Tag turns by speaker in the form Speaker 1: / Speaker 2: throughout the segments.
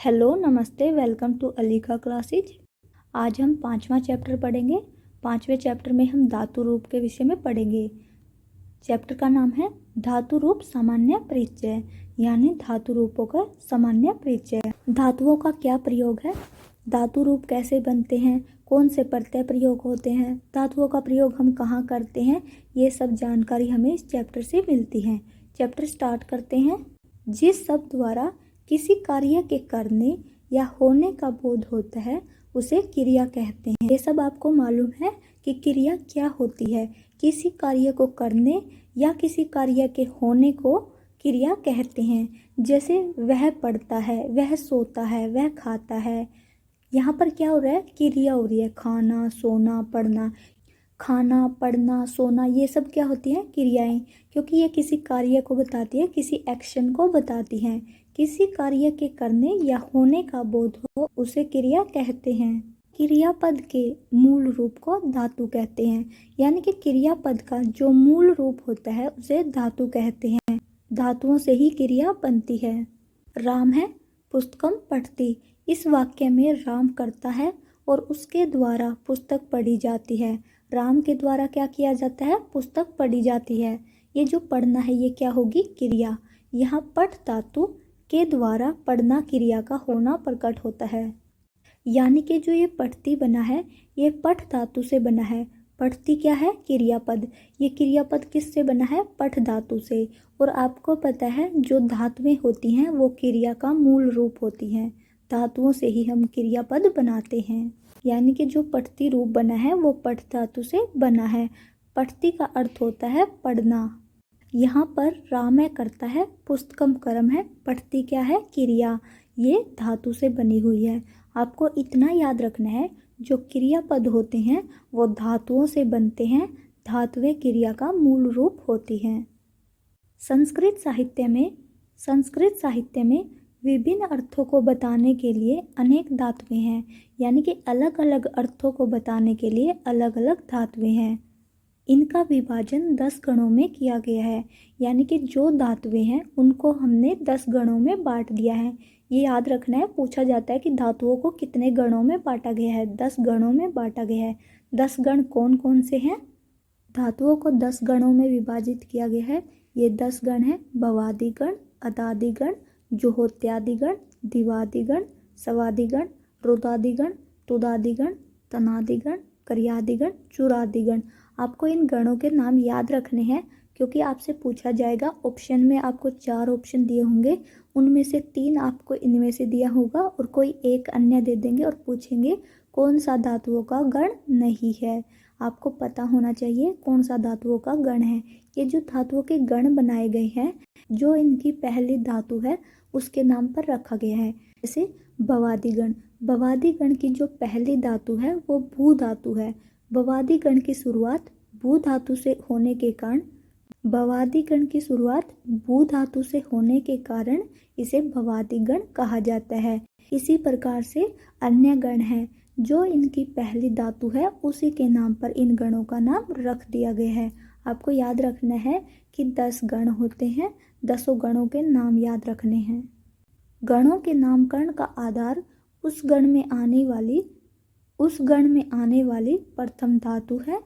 Speaker 1: Hello नमस्ते, welcome to अलीका classes. आज हम 5वां चैप्टर पढ़ेंगे। 5वें चैप्टर में हम धातु रूप के विषय में पढ़ेंगे। चैप्टर का नाम है धातु रूप सामान्य परिचय, यानी धातु रूपों का सामान्य परिचय। धातुओं का क्या प्रयोग है, धातु रूप कैसे बनते हैं, कौन से प्रत्यय प्रयोग होते हैं, धातुओं का प्रयोग हम कहाँ करते हैं, ये सब जानकारी हमें इस चैप्टर से मिलती है। चैप्टर स्टार्ट करते हैं। जिस शब्द द्वारा किसी कार्य के करने या होने का बोध होता है उसे क्रिया कहते हैं। ये सब आपको मालूम है कि क्रिया क्या होती है। किसी कार्य को करने या किसी कार्य के होने को क्रिया कहते हैं। जैसे वह पढ़ता है, वह सोता है, वह खाता है। यहाँ पर क्या हो रहा है, क्रिया हो रही है। खाना, सोना, पढ़ना। खाना, पढ़ना, सोना, ये सब क्या होती हैं, क्रियाएं, क्योंकि ये किसी कार्य को बताती है, किसी एक्शन को बताती हैं। किसी कार्य के करने या होने का बोध हो उसे क्रिया कहते हैं। क्रियापद के मूल रूप को धातु कहते हैं, यानी कि क्रियापद का जो मूल रूप होता है उसे धातु कहते हैं। धातुओं से ही क्रिया बनती है। राम है पुस्तकम पढ़ती। इस वाक्य में राम करता है और उसके द्वारा पुस्तक पढ़ी जाती है। राम के द्वारा क्या किया जाता है, पुस्तक पढ़ी जाती है। ये जो पढ़ना है ये क्या होगी, क्रिया। यहाँ पठ धातु के द्वारा पढ़ना क्रिया का होना प्रकट होता है। यानी कि जो ये पढ़ती बना है ये पठ धातु से बना है। पढ़ती क्या है, क्रियापद। ये क्रियापद किससे बना है, पठ धातु से। और आपको पता है जो धातुएं होती हैं वो क्रिया का मूल रूप होती हैं। धातुओं से ही हम क्रियापद बनाते हैं। यानी कि जो पठती रूप बना है वो पठ धातु से बना है। पठती का अर्थ होता है पढ़ना। यहाँ पर रामय करता है, पुस्तकम कर्म है, पठती क्या है, क्रिया। ये धातु से बनी हुई है। आपको इतना याद रखना है जो क्रियापद होते हैं वो धातुओं से बनते हैं। धातुएं क्रिया का मूल रूप होती हैं। संस्कृत साहित्य में विभिन्न अर्थों को बताने के लिए अनेक धातुएं हैं। यानी कि अलग अलग अर्थों को बताने के लिए अलग अलग धातुएं हैं। इनका विभाजन 10 गणों में किया गया है। यानी कि जो धातुएं हैं उनको हमने 10 गणों में बांट दिया है। ये याद रखना है, पूछा जाता है कि धातुओं को कितने गणों में बांटा गया है। 10 गणों में बांटा गया है। 10 गण कौन कौन से हैं, धातुओं को 10 गणों में विभाजित किया गया है। ये 10 गण हैं, भवादिगण, अदादिगण, जुहोत्यादिगण, दिवादिगण, सवादिगण, रुदादिगण, तुदादिगण, तनादिगण, कर्यादिगण, चुरादिगण। आपको इन गणों के नाम याद रखने हैं क्योंकि आपसे पूछा जाएगा। ऑप्शन में आपको 4 ऑप्शन दिए होंगे, उनमें से 3 आपको इनमें से दिया होगा और कोई एक अन्य दे देंगे और पूछेंगे कौन सा धातुओं का गण नहीं है। आपको पता होना चाहिए कौन सा धातुओं का गण है। ये जो धातुओं के गण बनाए गए हैं, जो इनकी पहली धातु है उसके नाम पर रखा गया है। जैसे भवादिगण, भवादिगण की जो पहली धातु है वो भू धातु है। भवादिगण की शुरुआत भू धातु से होने के कारण इसे भवादिगण कहा जाता है। इसी प्रकार से अन्य गण हैं जो इनकी पहली धातु है उसी के नाम पर इन गणों का नाम रख दिया गया है। आपको याद रखना है कि 10 गण होते हैं, 10 गणों के नाम याद रखने हैं। गणों के नामकरण का आधार उस गण में आने वाली प्रथम धातु है।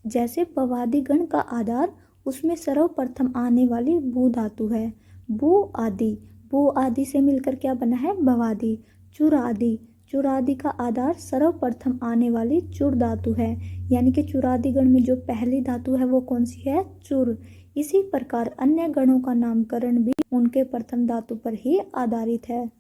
Speaker 1: जैसे भवादि गण का आधार उसमें सर्वप्रथम आने वाली भू धातु है, भू आदि से मिलकर क्या बना है, भवादि। चुरादि का आधार सर्वप्रथम आने वाली चुर धातु है। यानी कि चुरादि गण में जो पहली धातु है वो कौन सी है, चुर। इसी प्रकार अन्य गणों का नामकरण भी उनके प्रथम धातु पर ही आधारित है।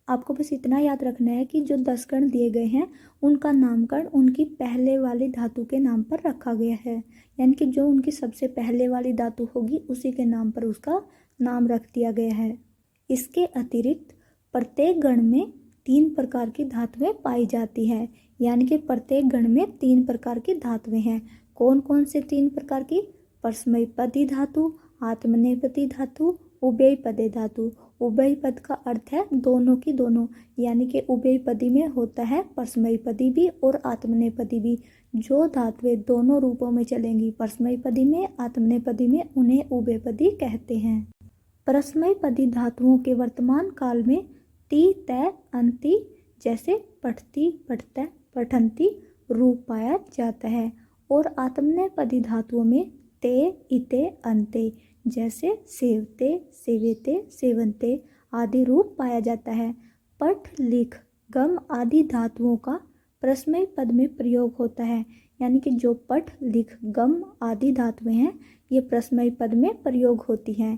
Speaker 1: आपको बस इतना याद रखना है कि जो 10 गण दिए गए हैं उनका नामकरण उनकी पहले वाली धातु के नाम पर रखा गया है। यानी कि जो उनकी सबसे पहले वाली धातु होगी उसी के नाम पर उसका नाम रख दिया गया है। इसके अतिरिक्त प्रत्येक गण में 3 प्रकार की धातुएं पाई जाती हैं। यानी कि प्रत्येक गण में 3 प्रकार की धातुएं हैं। कौन कौन से 3 प्रकार की, परस्मैपदी धातु, आत्मनेपदी धातु, उभयपदी धातु। उभयपद का अर्थ है दोनों की दोनों। यानी कि उभयपदी में होता है परस्मैपदी भी और आत्मनेपदी भी। जो धातुएं दोनों रूपों में चलेंगी, परस्मैपदी में, आत्मनेपदी में, उन्हें उभयपदी कहते हैं। परस्मैपदी धातुओं के वर्तमान काल में ती तय अंति जैसे पठती पठता पठंती रूप पाया जाता है। और आत्मनेपदी धातुओं में ते इते अंते जैसे सेवते सेवेते सेवंते आदि रूप पाया जाता है। पठ लिख गम आदि धातुओं का परस्मैपद पद में प्रयोग होता है, यानी कि जो पठ लिख गम आदि धातुएं हैं ये परस्मैपद पद में प्रयोग होती हैं।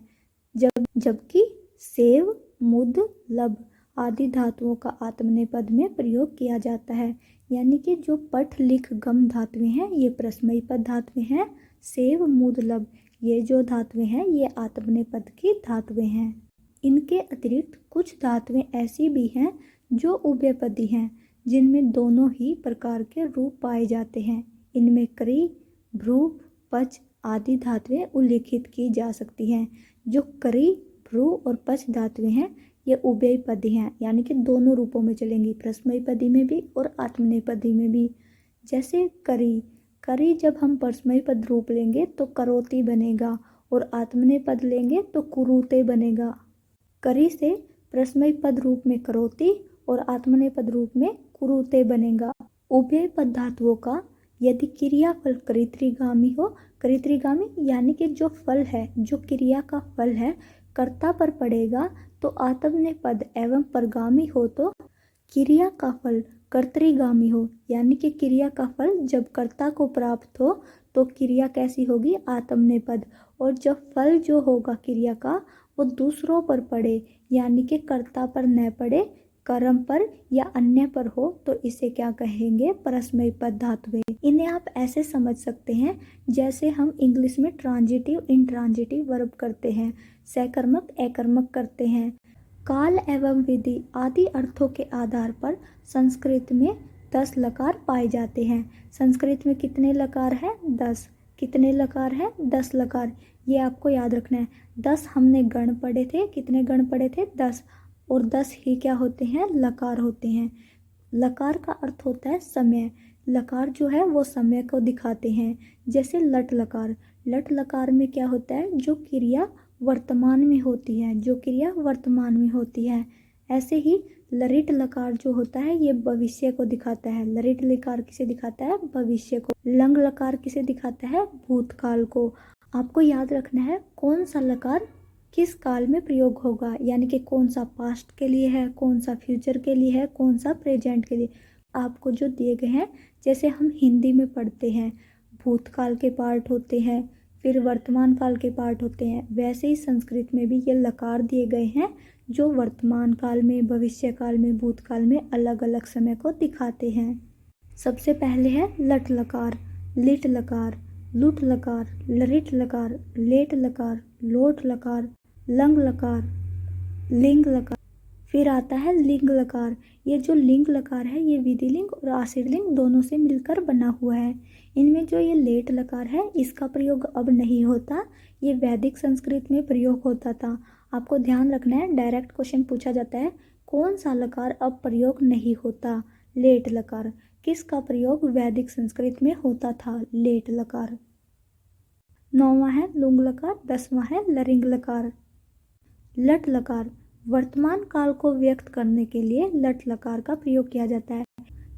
Speaker 1: जबकि सेव मुद लब आदि धातुओं का आत्मनेपद में प्रयोग किया जाता है, यानी कि जो पठ लिख गम धातुएं हैं ये परस्मैपद धातुएं हैं। सेव मुद लब ये जो धातुएं हैं ये आत्मनेपद की धातुएं हैं। इनके अतिरिक्त कुछ धातुएं ऐसी भी हैं जो उभयपदी हैं, जिनमें दोनों ही प्रकार के रूप पाए जाते हैं। इनमें क्री भ्रू पच आदि धातुएं उल्लिखित की जा सकती हैं। जो क्री भ्रू और पच धातुएं हैं ये उभयपदी हैं, यानी कि दोनों रूपों में चलेंगी, परस्मैपदी में भी और आत्मनेपदी में भी। जैसे करी, करी जब हम परस्मैपद रूप लेंगे तो करोति बनेगा और आत्मनेपद लेंगे तो कुरुते बनेगा। करी से परस्मैपद रूप में करोति और आत्मनेपद रूप में कुरुते बनेगा। उभयपद धातुओं का यदि क्रियाफल कर्तृगामी हो, कर्तृगामी यानी कि जो फल है, जो क्रिया का फल है कर्ता पर पड़ेगा, तो आत्मनेपद एवं परगामी हो तो क्रिया का फल कर्तृगामी हो, यानी कि क्रिया का फल जब कर्ता को प्राप्त हो तो क्रिया कैसी होगी, आत्मनेपद। और जब फल जो होगा क्रिया का वो दूसरों पर पड़े, यानी कि कर्ता पर न पड़े, कर्म पर या अन्य पर हो, तो इसे क्या कहेंगे, परस्मैपद धातुएं। इन्हें आप ऐसे समझ सकते हैं जैसे हम इंग्लिश में ट्रांजिटिव इंट्रांजिटिव वर्ब करते हैं, सकर्मक अकर्मक करते हैं। काल एवं विधि आदि अर्थों के आधार पर संस्कृत में 10 लकार पाए जाते हैं। संस्कृत में कितने लकार हैं, 10। कितने लकार हैं, 10 लकार। ये आपको याद रखना है। 10 हमने गण पढ़े थे, कितने गण पढ़े थे, 10। और 10 ही क्या होते हैं, लकार होते हैं। लकार का अर्थ होता है समय। लकार जो है वो समय को दिखाते हैं। जैसे लट लकार, लट लकार में क्या होता है, जो क्रिया वर्तमान में होती है, जो क्रिया वर्तमान में होती है। ऐसे ही लरिट लकार जो होता है ये भविष्य को दिखाता है। लरिट लकार किसे दिखाता है, भविष्य को। लंग लकार किसे दिखाता है, भूतकाल को। आपको याद रखना है कौन सा लकार किस काल में प्रयोग होगा, यानी कि कौन सा पास्ट के लिए है, कौन सा फ्यूचर के लिए है, कौन सा प्रेजेंट के लिए। आपको जो दिए गए हैं, जैसे हम हिंदी में पढ़ते हैं भूतकाल के पार्ट होते हैं, फिर वर्तमान काल के पार्ट होते हैं, वैसे ही संस्कृत में भी ये लकार दिए गए हैं जो वर्तमान काल में, भविष्य काल में, भूतकाल में अलग अलग समय को दिखाते हैं। सबसे पहले है लट लकार, लिट लकार, लुट लकार, लरिट लकार, लेट लकार, लोट लकार, लंग लकार, लिंग लकार। फिर आता है लिंग लकार। ये जो लिंग लकार है ये विधिलिंग और आश्रितलिंग दोनों से मिलकर बना हुआ है। इनमें जो ये लेट लकार है इसका प्रयोग अब नहीं होता, ये वैदिक संस्कृत में प्रयोग होता था। आपको ध्यान रखना है, डायरेक्ट क्वेश्चन पूछा जाता है कौन सा लकार अब प्रयोग नहीं होता, लेट लकार। किसका प्रयोग वैदिक संस्कृत में होता था, लेट लकार। 9वां है लुंग लकार, 10वां है लरिंग लकार। लट लकार, वर्तमान काल को व्यक्त करने के लिए लट लकार का प्रयोग किया जाता है,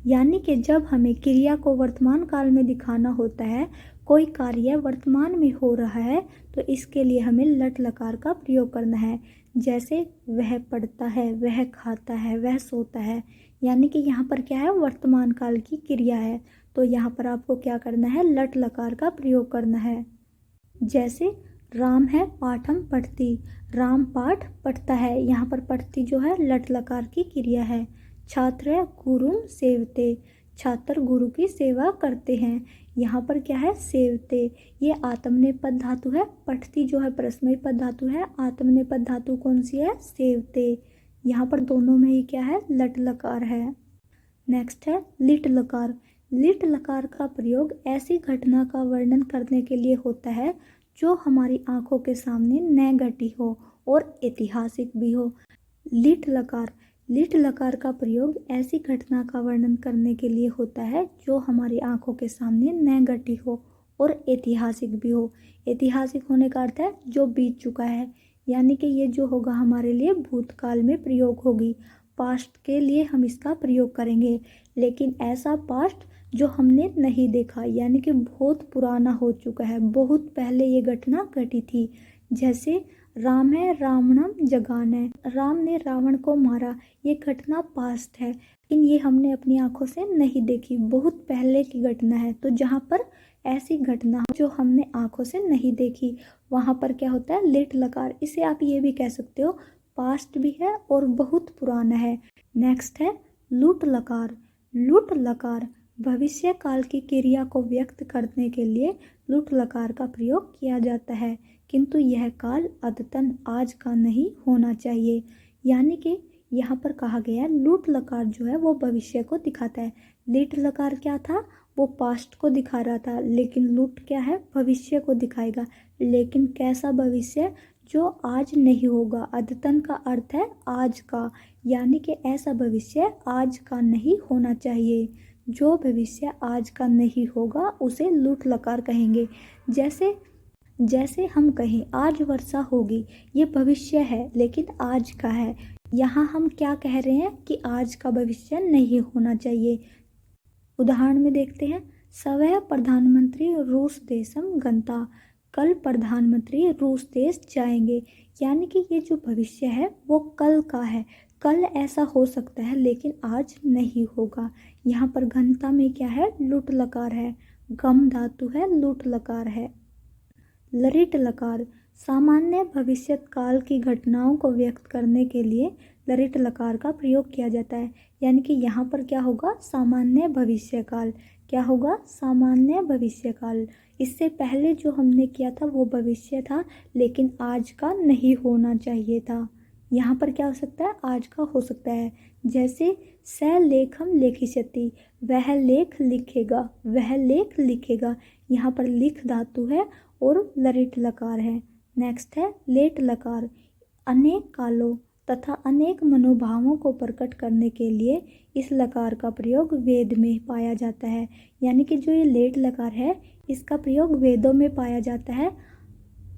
Speaker 1: यानी कि जब हमें क्रिया को वर्तमान काल में दिखाना होता है, कोई कार्य वर्तमान में हो रहा है, तो इसके लिए हमें लट लकार का प्रयोग करना है। जैसे वह पढ़ता है, वह खाता है, वह सोता है, यानी कि यहाँ पर क्या है, वर्तमान काल की क्रिया है, तो यहाँ पर आपको क्या करना है, लट लकार का प्रयोग करना है। जैसे राम है पाठम पढ़ती, राम पाठ पढ़ता है, यहाँ पर पढ़ती जो है लट लकार की क्रिया है। छात्र है गुरुम सेवते, छात्र गुरु की सेवा करते हैं, यहाँ पर क्या है, सेवते। ये आत्मनेपद धातु है, पठती जो है परस्मैपद धातु है, आत्मनेपद धातु कौन सी है, सेवते। यहाँ पर दोनों में ही क्या है, लट लकार है। नेक्स्ट है लिट लकार। लिट लकार का प्रयोग ऐसी घटना का वर्णन करने के लिए होता है जो हमारी आंखों के सामने न घटी हो और ऐतिहासिक भी हो। लिट लकार, लिट लकार का प्रयोग ऐसी घटना का वर्णन करने के लिए होता है जो हमारी आंखों के सामने न घटी हो और ऐतिहासिक भी हो। ऐतिहासिक होने का अर्थ है जो बीत चुका है, यानी कि ये जो होगा हमारे लिए भूतकाल में प्रयोग होगी, पास्ट के लिए हम इसका प्रयोग करेंगे। लेकिन ऐसा पास्ट जो हमने नहीं देखा, यानी कि बहुत पुराना हो चुका है, बहुत पहले ये घटना घटी थी। जैसे राम है रावणम जगान है, राम ने रावण को मारा, ये घटना पास्ट है, लेकिन ये हमने अपनी आंखों से नहीं देखी, बहुत पहले की घटना है। तो जहाँ पर ऐसी घटना जो हमने आंखों से नहीं देखी, वहाँ पर क्या होता है, लेट लकार। इसे आप ये भी कह सकते हो पास्ट भी है और बहुत पुराना है। नेक्स्ट है लुट लकार। लुट लकार भविष्य काल की क्रिया को व्यक्त करने के लिए लुट लकार का प्रयोग किया जाता है, किंतु यह काल अद्यतन आज का नहीं होना चाहिए। यानी कि यहाँ पर कहा गया है लुट लकार जो है वो भविष्य को दिखाता है। लिट लकार क्या था, वो पास्ट को दिखा रहा था, लेकिन लुट क्या है, भविष्य को दिखाएगा। लेकिन कैसा भविष्य, जो आज नहीं होगा। अद्यतन का अर्थ है आज का, यानी कि ऐसा भविष्य आज का नहीं होना चाहिए। जो भविष्य आज का नहीं होगा उसे लुट लकार कहेंगे। जैसे हम कहें आज वर्षा होगी, ये भविष्य है लेकिन आज का है। यहाँ हम क्या कह रहे हैं कि आज का भविष्य नहीं होना चाहिए। उदाहरण में देखते हैं, सवह प्रधानमंत्री रूस देशम गंता, कल प्रधानमंत्री रूस देश जाएंगे। यानी कि ये जो भविष्य है वो कल का है, कल ऐसा हो सकता है लेकिन आज नहीं होगा। यहाँ पर घनता में क्या है, लुट लकार है, गम धातु है, लुट लकार है। लरिट लकार सामान्य भविष्य काल की घटनाओं को व्यक्त करने के लिए लरिट लकार का प्रयोग किया जाता है। यानी कि यहाँ पर क्या होगा, सामान्य भविष्य काल। क्या होगा, सामान्य भविष्य काल। इससे पहले जो हमने किया था वो भविष्य था लेकिन आज का नहीं होना चाहिए था। यहाँ पर क्या हो सकता है, आज का हो सकता है। जैसे स लेखम लेखिष्यति, वह लेख लिखेगा, वह लेख लिखेगा। यहाँ पर लिख धातु है और लरिट लकार है। नेक्स्ट है लेट लकार। अनेक कालों तथा अनेक मनोभावों को प्रकट करने के लिए इस लकार का प्रयोग वेद में पाया जाता है। यानी कि जो ये लेट लकार है इसका प्रयोग वेदों में पाया जाता है।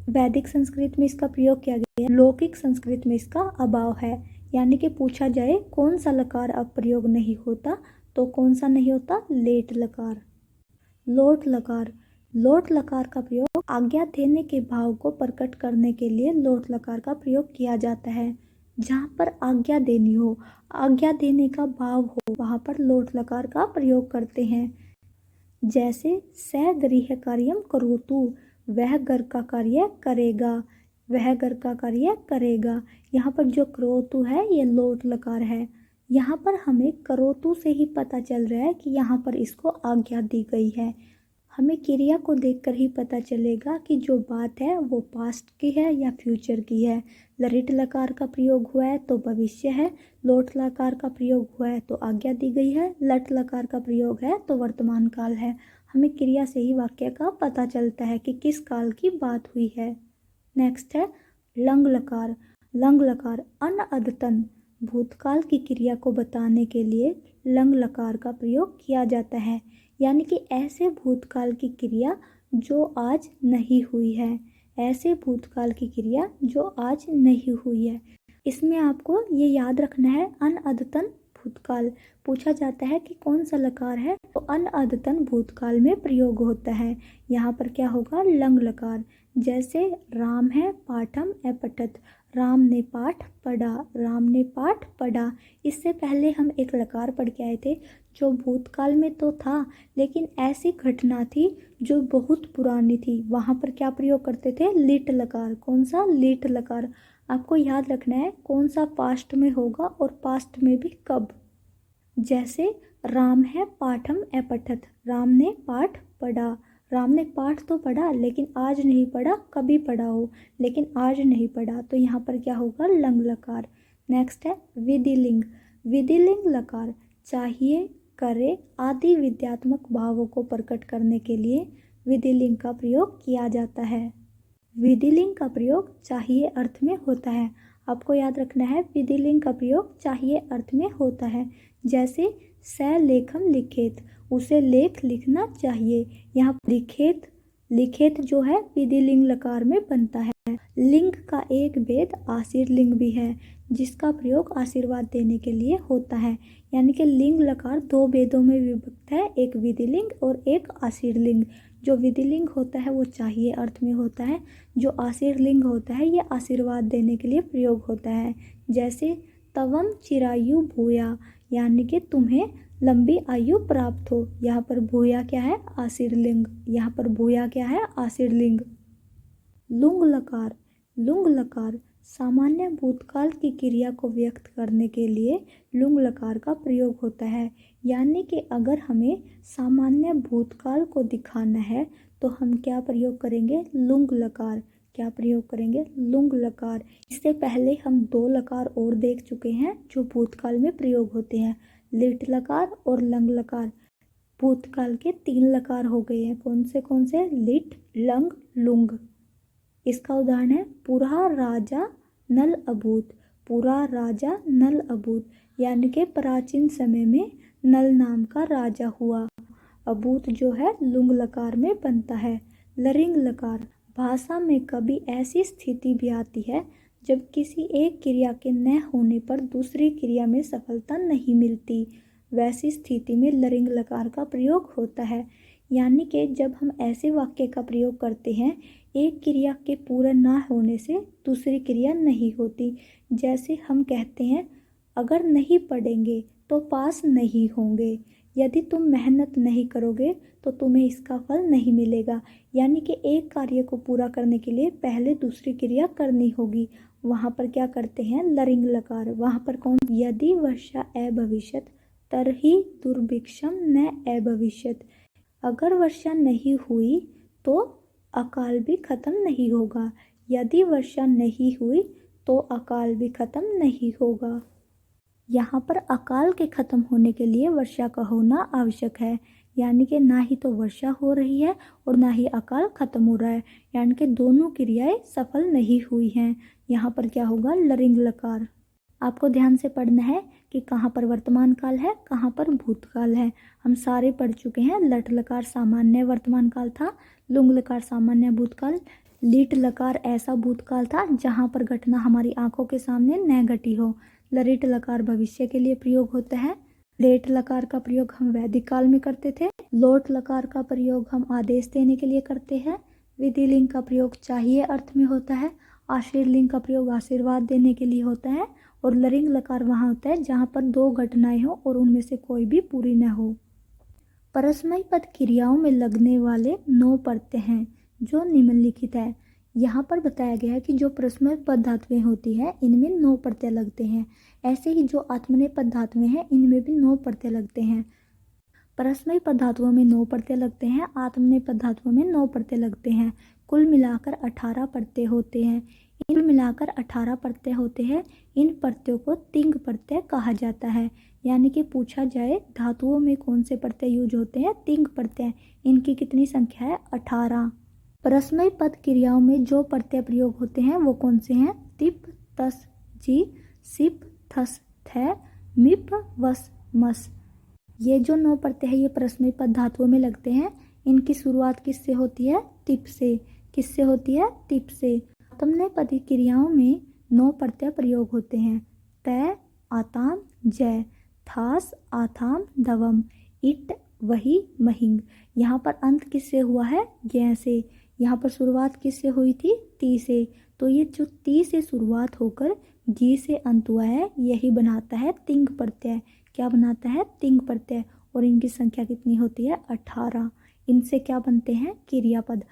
Speaker 1: वैदिक संस्कृत में इसका प्रयोग किया गया है, लौकिक संस्कृत में इसका अभाव है। यानी कि पूछा जाए कौन सा लकार अब प्रयोग नहीं होता, तो कौन सा नहीं होता, लेट लकार। लोट लकार। लोट लकार का प्रयोग आज्ञा देने के भाव को प्रकट करने के लिए लोट लकार का प्रयोग किया जाता है। जहाँ पर आज्ञा देनी हो, आज्ञा देने का भाव हो, वहाँ पर लोट लकार का प्रयोग करते हैं। जैसे स गृह कार्यम करोतु, वह घर का कार्य करेगा, वह घर का कार्य करेगा। यहाँ पर जो करोतु है ये लोट लकार है। यहाँ पर हमें करोतु से ही पता चल रहा है कि यहाँ पर इसको आज्ञा दी गई है। हमें क्रिया को देखकर ही पता चलेगा कि जो बात है वो पास्ट की है या फ्यूचर की है। लरिट लकार का प्रयोग हुआ है तो भविष्य है, लोट लकार का प्रयोग हुआ है तो आज्ञा दी गई है, लट लकार का प्रयोग है तो वर्तमान काल है। हमें क्रिया से ही वाक्य का पता चलता है कि किस काल की बात हुई है। नेक्स्ट है लंग लकार। लंग लकार अन अद्यतन भूतकाल की क्रिया को बताने के लिए लंग लकार का प्रयोग किया जाता है। यानी कि ऐसे भूतकाल की क्रिया जो आज नहीं हुई है, ऐसे भूतकाल की क्रिया जो आज नहीं हुई है। इसमें आपको ये याद रखना है, अनअद्यतन भूतकाल पूछा जाता है कि कौन सा लकार है, तो अनअद्यतन भूतकाल में प्रयोग होता है। यहाँ पर क्या होगा, लंग लकार। जैसे राम है पाठम अपठत, राम ने पाठ पढ़ा, राम ने पाठ पढ़ा। इससे पहले हम एक लकार पढ़ के आए थे जो भूतकाल में तो था लेकिन ऐसी घटना थी जो बहुत पुरानी थी, वहाँ पर क्या प्रयोग करते थे, लिट लकार। कौन सा, लिट लकार। आपको याद रखना है कौन सा पास्ट में होगा और पास्ट में भी कब। जैसे राम है पाठम अपठत, राम ने पाठ पढ़ा। राम ने पाठ तो पढ़ा लेकिन आज नहीं पढ़ा, कभी पढ़ा हो लेकिन आज नहीं पढ़ा, तो यहाँ पर क्या होगा, लंग लकार। नेक्स्ट है विधिलिंग। विधिलिंग लकार चाहिए, करे आदि विद्यात्मक भावों को प्रकट करने के लिए विधिलिंग का प्रयोग किया जाता है। विधिलिंग का प्रयोग चाहिए अर्थ में होता है। आपको याद रखना है विधिलिंग का प्रयोग चाहिए अर्थ में होता है। जैसे स लेखम लिखेत, उसे लेख लिखना चाहिए। यहाँ लिखेत, लिखेत जो है विधिलिंग लकार में बनता है। लिंग का एक भेद आशीर्लिंग भी है, जिसका प्रयोग आशीर्वाद देने के लिए होता है। यानी कि लिंग लकार दो भेदों में विभक्त है, एक विधिलिंग और एक आशीर्लिंग। जो विधिलिंग होता है वो चाहिए अर्थ में होता है, जो आशीर्लिंग होता है ये आशीर्वाद देने के लिए प्रयोग होता है। जैसे तवम चिरायु भूया, यानी कि तुम्हें लंबी आयु प्राप्त हो। यहाँ पर भूया क्या है? आशीर्लिंग। यहाँ पर भूया क्या है? आशीर्लिंग। लुंग लकार, लुंग लकार सामान्य भूतकाल की क्रिया को व्यक्त करने के लिए लुंग लकार का प्रयोग होता है। यानी कि अगर हमें सामान्य भूतकाल को दिखाना है तो हम क्या प्रयोग करेंगे? लुंग लकार। क्या प्रयोग करेंगे? लुंग लकार। इससे पहले हम दो लकार और देख चुके हैं जो भूतकाल में प्रयोग होते हैं, लिट लकार और लंग लकार। भूतकाल के तीन लकार हो गए हैं, कौन से? लिट, लंग, लुंग। इसका उदाहरण है पुरा राजा नल अभूत। पुरा राजा नल अभूत यानी कि प्राचीन समय में नल नाम का राजा हुआ। अभूत जो है लुंग लकार में बनता है। लरिंग लकार, भाषा में कभी ऐसी स्थिति भी आती है जब किसी एक क्रिया के न होने पर दूसरी क्रिया में सफलता नहीं मिलती, वैसी स्थिति में लरिंग लकार का प्रयोग होता है। यानी कि जब हम ऐसे वाक्य का प्रयोग करते हैं, एक क्रिया के पूरा ना होने से दूसरी क्रिया नहीं होती। जैसे हम कहते हैं अगर नहीं पढ़ेंगे तो पास नहीं होंगे, यदि तुम मेहनत नहीं करोगे तो तुम्हें इसका फल नहीं मिलेगा। यानी कि एक कार्य को पूरा करने के लिए पहले दूसरी क्रिया करनी होगी। वहाँ पर क्या करते हैं? लरिंग लकार। वहाँ पर कौन? यदि वर्षा अभविष्यत तरहि दुर्भिक्षम न अभविष्यत। अगर वर्षा नहीं हुई तो अकाल भी खत्म नहीं होगा। यदि वर्षा नहीं हुई तो अकाल भी खत्म नहीं होगा। यहाँ पर अकाल के खत्म होने के लिए वर्षा का होना आवश्यक है। यानी कि ना ही तो वर्षा हो रही है और ना ही अकाल खत्म हो रहा है, यानी कि दोनों क्रियाएं सफल नहीं हुई हैं। यहाँ पर क्या होगा? लरिंग लकार। आपको ध्यान से पढ़ना है कि कहाँ पर वर्तमान काल है, कहाँ पर भूतकाल है। हम सारे पढ़ चुके हैं। लट लकार सामान्य वर्तमान काल था, लुंग लकार सामान्य भूतकाल, लीट लकार ऐसा भूतकाल था जहाँ पर घटना हमारी आंखों के सामने न घटी हो। लरिट लकार भविष्य के लिए प्रयोग होता है। लेट लकार का प्रयोग हम वैदिक काल में करते थे। लोट लकार का प्रयोग हम आदेश देने के लिए करते हैं। विधिलिंग का प्रयोग चाहिए अर्थ में होता है। आशीर्लिंग का प्रयोग आशीर्वाद देने के लिए होता है। और लरिंग लकार वहाँ होता है जहाँ पर दो घटनाएं हो और उनमें से कोई भी पूरी न हो। परस्मय पद क्रियाओं में लगने वाले 9 प्रत्यय हैं जो निम्नलिखित है। यहाँ पर बताया गया है कि जो परस्मय पद धातुएं होती हैं इनमें 9 प्रत्यय लगते हैं। ऐसे ही जो आत्मनेय पद धातुएं हैं इनमें भी 9 प्रत्यय लगते हैं। परस्मय पद धातुओं में 9 प्रत्यय लगते हैं, आत्मनेय पद धातुओं में 9 प्रत्यय लगते हैं। कुल मिलाकर 18 प्रत्यय होते हैं। कुल मिलाकर 18 प्रत्यय होते हैं। इन प्रत्ययों को तिंग प्रत्यय कहा जाता है। यानी कि पूछा जाए धातुओं में कौन से प्रत्यय यूज होते हैं? तिंग प्रत्यय। इनकी कितनी संख्या है? 18। परस्मय पद क्रियाओं में जो प्रत्यय प्रयोग होते हैं वो कौन से हैं? तिप, तस, जी, सिप, थस, थ, मिप, वस, मस। ये जो 9 प्रत्यय है ये परस्मय पद धातुओं में लगते हैं। इनकी शुरुआत किससे होती है? तिप से। किससे होती है? तिप से। आत्मनेय पद क्रियाओं में 9 प्रत्यय प्रयोग होते हैं। तय, आताम, जय, थास, आथाम, दवम, इट, वही, महिंग। यहाँ पर अंत किससे हुआ है? ज्ञ से। यहाँ पर शुरुआत किससे हुई थी? ती से। तो ये जो ती से शुरुआत होकर जी से अंत हुआ है यही बनाता है तिंग प्रत्यय। क्या बनाता है? तिंग प्रत्यय। और इनकी संख्या कितनी होती है? 18। इनसे क्या बनते हैं? क्रियापद।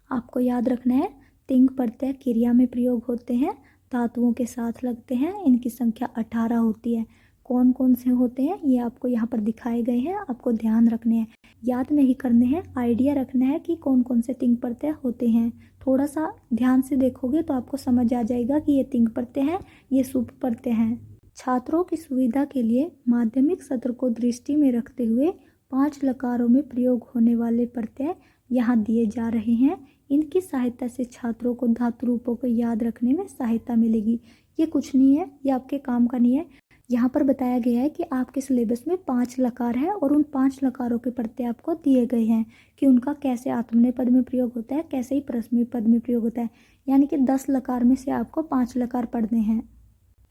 Speaker 1: आपको याद रखना है तिंग प्रत्यय क्रिया में प्रयोग होते हैं, धातुओं के साथ लगते हैं। इनकी संख्या 18 होती है। कौन कौन से होते हैं ये आपको यहाँ पर दिखाए गए हैं, आपको ध्यान रखने हैं, याद नहीं करने हैं, आइडिया रखना है कि कौन कौन से तिंग प्रत्यय होते हैं। थोड़ा सा ध्यान से देखोगे तो आपको समझ आ जाएगा कि ये तिंग प्रत्यय हैं, ये शुभ प्रत्यय हैं। छात्रों की सुविधा के लिए माध्यमिक सत्र को दृष्टि में रखते हुए 5 लकारों में प्रयोग होने वाले प्रत्यय यहाँ दिए जा रहे हैं। इनकी सहायता से छात्रों को धातु रूपों को याद रखने में सहायता मिलेगी। ये कुछ नहीं है, ये आपके काम का नहीं है। यहाँ पर बताया गया है कि आपके सिलेबस में 5 लकार है और उन 5 लकारों के प्रत्यय आपको दिए गए हैं कि उनका कैसे आत्मनेय पद में प्रयोग होता है, कैसे ही परस्मैय पद में प्रयोग होता है। यानी कि 10 लकार में से आपको 5 लकार पढ़ने हैं।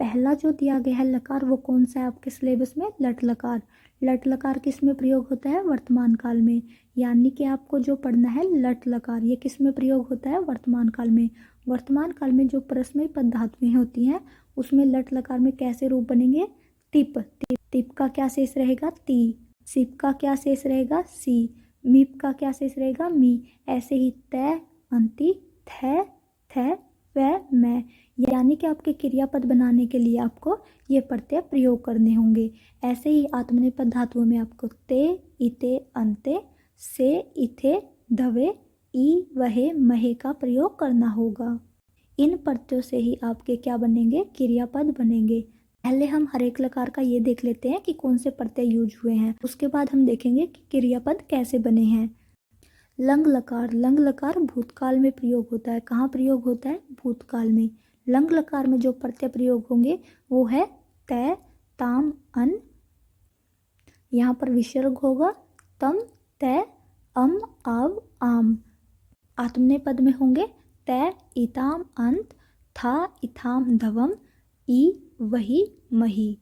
Speaker 1: पहला जो दिया गया है लकार वो कौन सा है आपके सिलेबस में? लट लकार। लट लकार किस में प्रयोग होता है? वर्तमान काल में। यानी कि आपको जो पढ़ना है लट लकार, ये किस में प्रयोग होता है? वर्तमान काल में। वर्तमान काल में जो परस्मैय पद धातुएं होती हैं उसमें लट लकार में कैसे रूप बनेंगे? तिप। तिप का क्या शेष रहेगा? ती। सिप का क्या शेष रहेगा? सी। मीप का क्या शेष रहेगा? मी। ऐसे ही तय, अंति, थ, व, मैं। यानी कि आपके क्रियापद बनाने के लिए आपको ये प्रत्यय प्रयोग करने होंगे। ऐसे ही आत्मनेय पद धातुओं में आपको ते, इते, अंते, से, इथे, धवे, ई, वहे, महे का प्रयोग करना होगा। इन प्रत्ययों से ही आपके क्या बनेंगे? क्रियापद बनेंगे। पहले हम हर एक लकार का ये देख लेते हैं कि कौन से प्रत्यय यूज हुए हैं, उसके बाद हम देखेंगे कि क्रियापद कैसे बने हैं। लंग लकार। लंग लकार भूतकाल में प्रयोग होता है। कहाँ प्रयोग होता है? भूतकाल में। लंग लकार में जो प्रत्यय प्रयोग होंगे वो है तय, ताम, अन। यहाँ पर विसर्ग होगा तम, तय, अम, आव, आम। आत्मनेय पद में होंगे तय, इताम, अंत, था, इथाम, धवम, ई, वही, मही।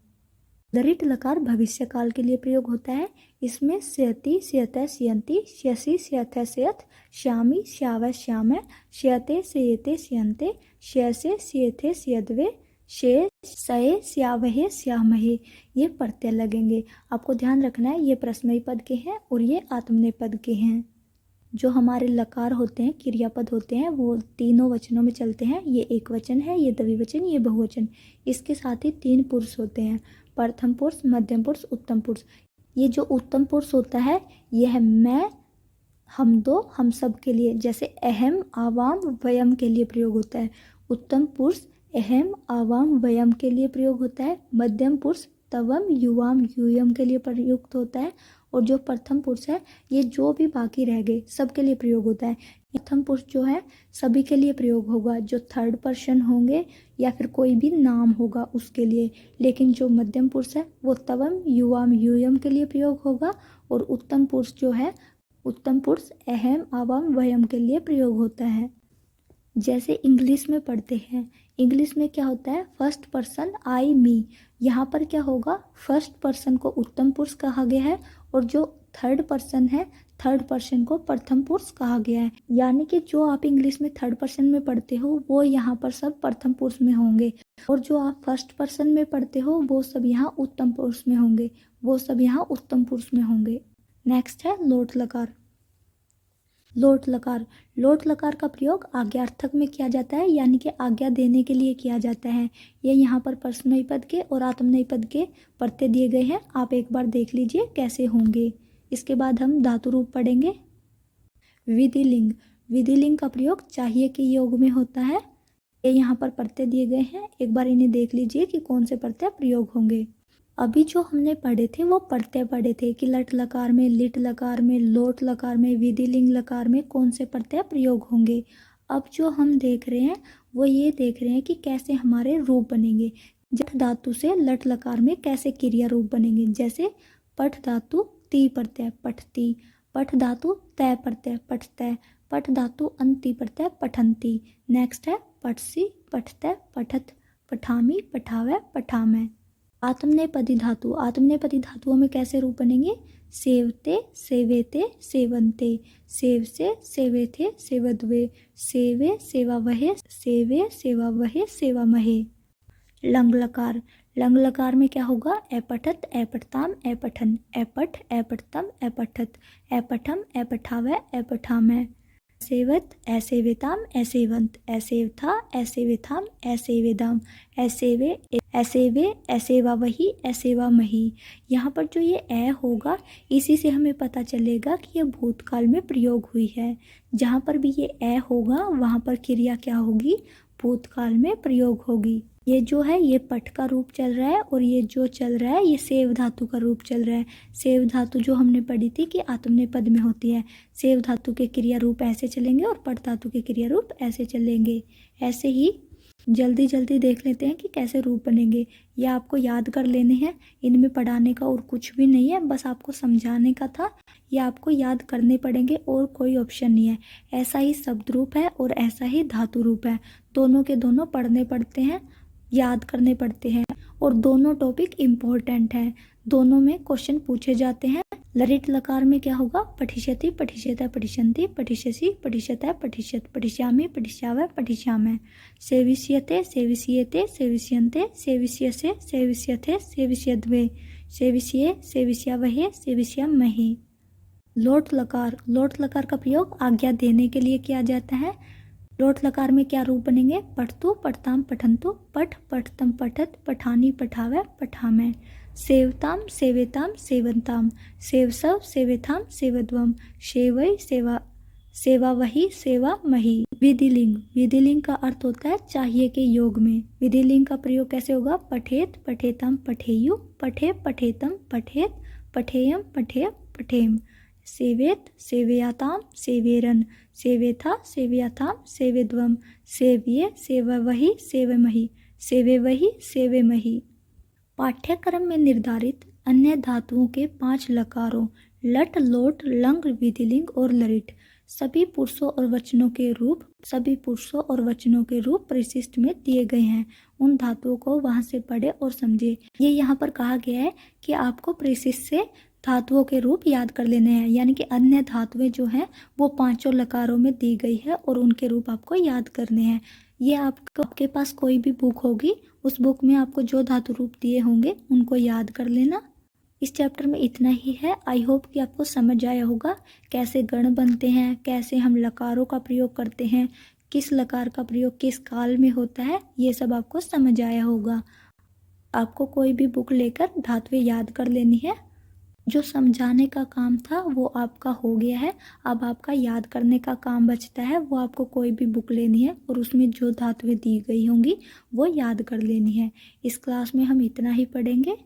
Speaker 1: दरिट लकार भविष्य काल के लिए प्रयोग होता है। इसमें स्यति, स्यतः, स्यन्ति, स्यसि, स्यथः, स्यथ, श्यामि, श्यावः, श्यामः, श्यते, स्येते, स्यन्ते, श्यसे, स्येथे, स्यद्वे, शे, सये, स्यावहे, स्यामहे। ये प्रत्यय लगेंगे। आपको ध्यान रखना है ये परस्मैय पद के हैं और ये आत्मनेय पद के हैं। जो हमारे लकार होते हैं, क्रियापद होते हैं, वो तीनों वचनों में चलते हैं। ये एक वचन है, ये द्विवचन, ये बहुवचन। इसके साथ ही 3 पुरुष होते हैं, प्रथम पुरुष, मध्यम पुरुष, उत्तम पुरुष। ये जो उत्तम पुरुष होता है यह मैं, हम दो, हम सब के लिए, जैसे अहम, आवाम, वयम के लिए प्रयोग होता है। उत्तम पुरुष अहम, आवाम, वयम के लिए प्रयोग होता है। मध्यम पुरुष तवम, युवाम, यूयम के लिए प्रयुक्त होता है। और जो प्रथम पुरुष है ये जो भी बाकी रह गए सबके लिए प्रयोग होता है। प्रथम पुरुष जो है सभी के लिए प्रयोग होगा, जो थर्ड पर्सन होंगे या फिर कोई भी नाम होगा उसके लिए। लेकिन जो मध्यम पुरुष है वो तवम, युवाम, यूयम के लिए प्रयोग होगा। और उत्तम पुरुष जो है, उत्तम पुरुष अहम, आवाम, वयम के लिए प्रयोग होता है। जैसे इंग्लिश में पढ़ते हैं, इंग्लिश में क्या होता है? फर्स्ट पर्सन आई, मी। यहाँ पर क्या होगा? फर्स्ट पर्सन को उत्तम पुरुष कहा गया है और जो थर्ड पर्सन है, थर्ड पर्सन को प्रथम पुरुष कहा गया है। यानी कि जो आप इंग्लिश में थर्ड पर्सन में पढ़ते हो वो यहाँ पर सब प्रथम पुरुष में होंगे, और जो आप फर्स्ट पर्सन में पढ़ते हो वो सब यहाँ उत्तम पुरुष में होंगे, वो सब यहाँ उत्तम पुरुष में होंगे। नेक्स्ट है लोट लकार। लोट लकार। लोट लकार का प्रयोग आज्ञार्थक में किया जाता है, यानी कि आज्ञा देने के लिए किया जाता है। ये यहाँ पर परस्मैय पद के और आत्मनेय पद के प्रत्यय दिए गए हैं, आप एक बार देख लीजिए कैसे होंगे। इसके बाद हम धातु रूप पढ़ेंगे। विधिलिंग। विधिलिंग का प्रयोग चाहिए के योग में होता है। ये यहाँ पर प्रत्यय दिए गए हैं, एक बार इन्हें देख लीजिए कि कौन से प्रत्यय प्रयोग होंगे। अभी जो हमने पढ़े थे वो प्रत्यय पढ़े थे कि लट लकार में, लिट लकार में, लोट लकार में, विधिलिंग लकार में कौन से प्रत्यय प्रयोग होंगे। अब जो हम देख रहे हैं वो ये देख रहे हैं कि कैसे हमारे रूप बनेंगे। जठ धातु से लट लकार में कैसे क्रिया रूप बनेंगे। जैसे पठ धातु ती प्रत्यय पठती, पठ धातु तय प्रत्यय पठतय, पठ धातु अंति प्रत्यय पठंती। नेक्स्ट है पठसी, पठतय, पठत, पठामी, पठावै, पठामै। आत्मनेपदी धातु। आत्मनेपदी धातुओं में कैसे रूप बनेंगे? सेवते, सेवेते, सेवन्ते, सेव से, सेवेथे, सेवद्वे, सेवे, सेवावहे, सेवे, सेवावहे, सेवामहे। लंग लकार। लंग लकार में क्या होगा? अपठत, अपठताम, अपठन, अपठ, अपठतम, अपठत, अपठम, अपठावै, अपठामै। सेवत, असेविताम, असेवंत, असेवथा, असेविथाम, असेविदाम, असेवे, असेवे, असेवावही, असेवामही। यहाँ पर जो ये ए होगा इसी से हमें पता चलेगा कि ये भूतकाल में प्रयोग हुई है। जहाँ पर भी ये ए होगा वहाँ पर क्रिया क्या होगी? भूतकाल में प्रयोग होगी। ये जो है ये पठ का रूप चल रहा है और ये जो चल रहा है ये सेव धातु का रूप चल रहा है। सेव धातु जो हमने पढ़ी थी कि आत्मनेय पद में होती है। सेव धातु के क्रिया रूप ऐसे चलेंगे और पठ धातु के क्रिया रूप ऐसे चलेंगे। ऐसे ही जल्दी जल्दी देख लेते हैं कि कैसे रूप बनेंगे। ये आपको याद कर लेने हैं, इनमें पढ़ाने का और कुछ भी नहीं है, बस आपको समझाने का था। ये आपको याद करने पड़ेंगे और कोई ऑप्शन नहीं है। ऐसा ही शब्द रूप है और ऐसा ही धातु रूप है, दोनों के दोनों पढ़ने पड़ते हैं, याद करने पड़ते हैं और दोनों टॉपिक इम्पोर्टेंट हैं। दोनों में क्वेश्चन पूछे जाते हैं। लरित लकार में क्या होगा? पठिष्यति, पठिष्यतः, पठिष्यन्ति, पठिष्यसि, पठिष्यतः, पठिष्यत्, पठिष्यामि, पठिष्यावः, पठिष्यामः, सेविष्यते, सेविष्येते, सेविष्यन्ते, सेविष्यसे, सेविष्यथे, सेविष्यद्वे, सेविष्ये, सेविष्यावहे, सेविष्यामहि। लोट लकार, लोट लकार का प्रयोग आज्ञा देने के लिए किया जाता है। लोट लकार में क्या रूप बनेंगे? पठतु, पठताम, पठन्तु, पठ, पठतम, पठत, पठानि, पठावः, पठामः, सेवताम, सेवेताम, सेवन्ताम, सेवसव, सेवेथाम, सेवद्वम, सेवै, सेवा, सेवावहि, सेवामहि। विधिलिंग, विधिलिंग का अर्थ होता है चाहिए के योग में। विधिलिंग का प्रयोग कैसे होगा? पठेत, पठेताम, पठेयु, पठे, पठेतम, पठेत, पठेयम, पठेय, पठेम, सेवेत, सेवयाताम, सेवेरन, सेवेथा, सेवयाथाम, सेवेद्वम, सेव्ये, सेववहि, सेवमहि, सेवेवहि, सेवेमहि। पाठ्यक्रम में निर्धारित अन्य धातुओं के 5 लकारों लट, लोट, लंग, विधिलिंग और लरिट सभी पुरुषों और वचनों के रूप परिशिष्ट में दिए गए हैं। उन धातुओं को वहां से पढ़े और समझे। ये यहाँ पर कहा गया है कि आपको परिशिष्ट से धातुओं के रूप याद कर लेने हैं, यानी कि अन्य धातुएं जो हैं वो 5 लकारों में दी गई है और उनके रूप आपको याद करने हैं। ये आपके पास कोई भी बुक होगी, उस बुक में आपको जो धातु रूप दिए होंगे उनको याद कर लेना। इस चैप्टर में इतना ही है। आई होप कि आपको समझ आया होगा कैसे गण बनते हैं, कैसे हम लकारों का प्रयोग करते हैं, किस लकार का प्रयोग किस काल में होता है, ये सब आपको समझ आया होगा। आपको कोई भी बुक लेकर धातुएं याद कर लेनी है। जो समझाने का काम था वो आपका हो गया है। अब आपका याद करने का काम बचता है। वो आपको कोई भी बुक लेनी है और उसमें जो धातुएं दी गई होंगी वो याद कर लेनी है। इस क्लास में हम इतना ही पढ़ेंगे।